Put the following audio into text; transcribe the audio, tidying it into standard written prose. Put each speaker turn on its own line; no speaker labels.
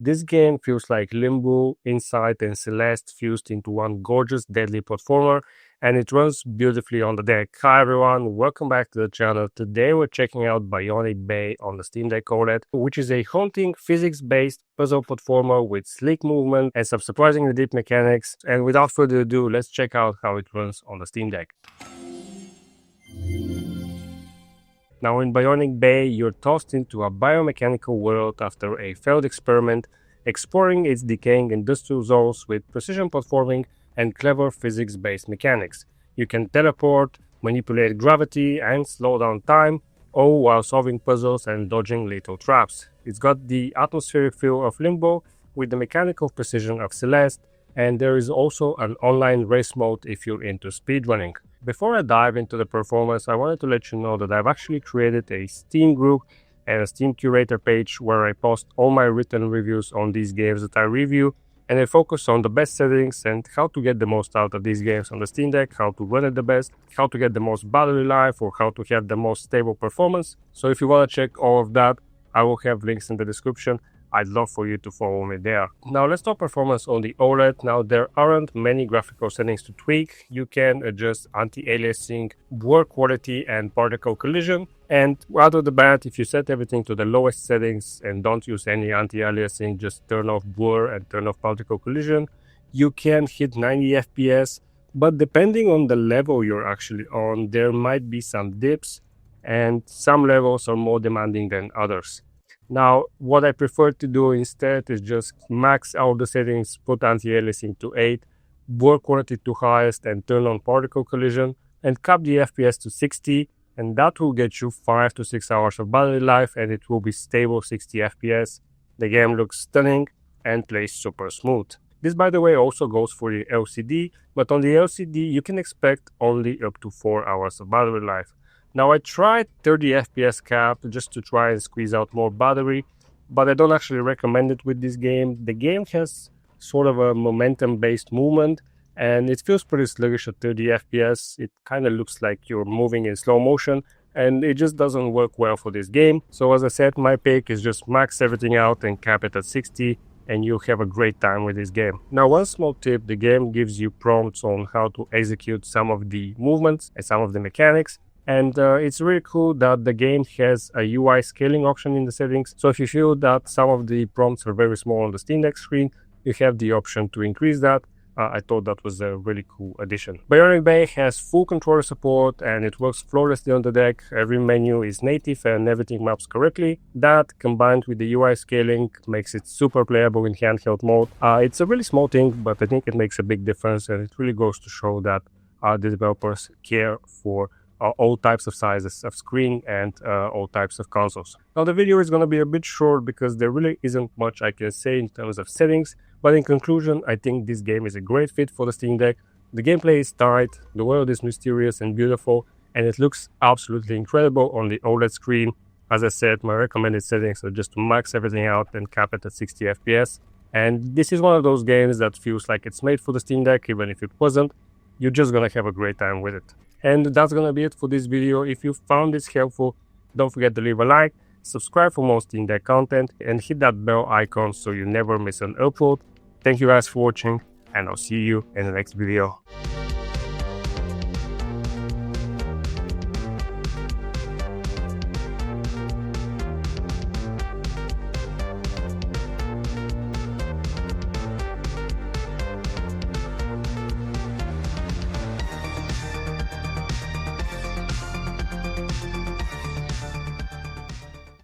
This game feels like Limbo, Insight, and Celeste fused into one gorgeous, deadly platformer, and it runs beautifully on the deck. Hi everyone, welcome back to the channel. Today we're checking out Bionic Bay on the Steam Deck OLED, which is a haunting, physics-based puzzle platformer with sleek movement and some surprisingly deep mechanics. And without further ado, let's check out how it runs on the Steam Deck. Now in Bionic Bay, you're tossed into a biomechanical world after a failed experiment, exploring its decaying industrial zones with precision platforming and clever physics-based mechanics. You can teleport, manipulate gravity, and slow down time, all while solving puzzles and dodging lethal traps. It's got the atmospheric feel of Limbo with the mechanical precision of Celeste, and there is also an online race mode if you're into speedrunning. Before I dive into the performance, I wanted to let you know that I've actually created a Steam group and a Steam curator page where I post all my written reviews on these games that I review, and I focus on the best settings and how to get the most out of these games on the Steam Deck, how to run it the best, how to get the most battery life, or how to have the most stable performance. So if you want to check all of that, I will have links in the description. I'd love for you to follow me there. Now let's talk performance on the OLED. Now there aren't many graphical settings to tweak. You can adjust anti-aliasing, blur quality, and particle collision. And out of the bat, if you set everything to the lowest settings and don't use any anti-aliasing, just turn off blur and turn off particle collision, you can hit 90 FPS. But depending on the level you're actually on, there might be some dips, and some levels are more demanding than others. Now, what I prefer to do instead is just max out the settings, put anti-aliasing to 8, blur quality to highest, and turn on particle collision, and cap the FPS to 60, and that will get you 5 to 6 hours of battery life, and it will be stable 60 FPS. The game looks stunning and plays super smooth. This, by the way, also goes for the LCD, but on the LCD you can expect only up to 4 hours of battery life. Now I tried 30 FPS cap just to try and squeeze out more battery, but I don't actually recommend it with this game. The game has sort of a momentum-based movement, and it feels pretty sluggish at 30 FPS. It kind of looks like you're moving in slow motion, and it just doesn't work well for this game. So as I said, my pick is just max everything out and cap it at 60, and you'll have a great time with this game. Now, one small tip, the game gives you prompts on how to execute some of the movements and some of the mechanics. And it's really cool that the game has a UI scaling option in the settings. So if you feel that some of the prompts are very small on the Steam Deck screen, you have the option to increase that. I thought that was a really cool addition. Bionic Bay has full controller support and it works flawlessly on the deck. Every menu is native and everything maps correctly. That, combined with the UI scaling, makes it super playable in handheld mode. It's a really small thing, but I think it makes a big difference, and it really goes to show that the developers care for all types of sizes of screen and all types of consoles. Now the video is going to be a bit short because there really isn't much I can say in terms of settings, but in conclusion, I think this game is a great fit for the Steam Deck. The gameplay is tight, the world is mysterious and beautiful, and it looks absolutely incredible on the OLED screen. As I said, my recommended settings are just to max everything out and cap it at 60 FPS. And this is one of those games that feels like it's made for the Steam Deck, even if it wasn't. You're just gonna have a great time with it. And that's gonna be it for this video. If you found this helpful, don't forget to leave a like, subscribe for more Steam Deck content, and hit that bell icon so you never miss an upload. Thank you guys for watching, and I'll see you in the next video.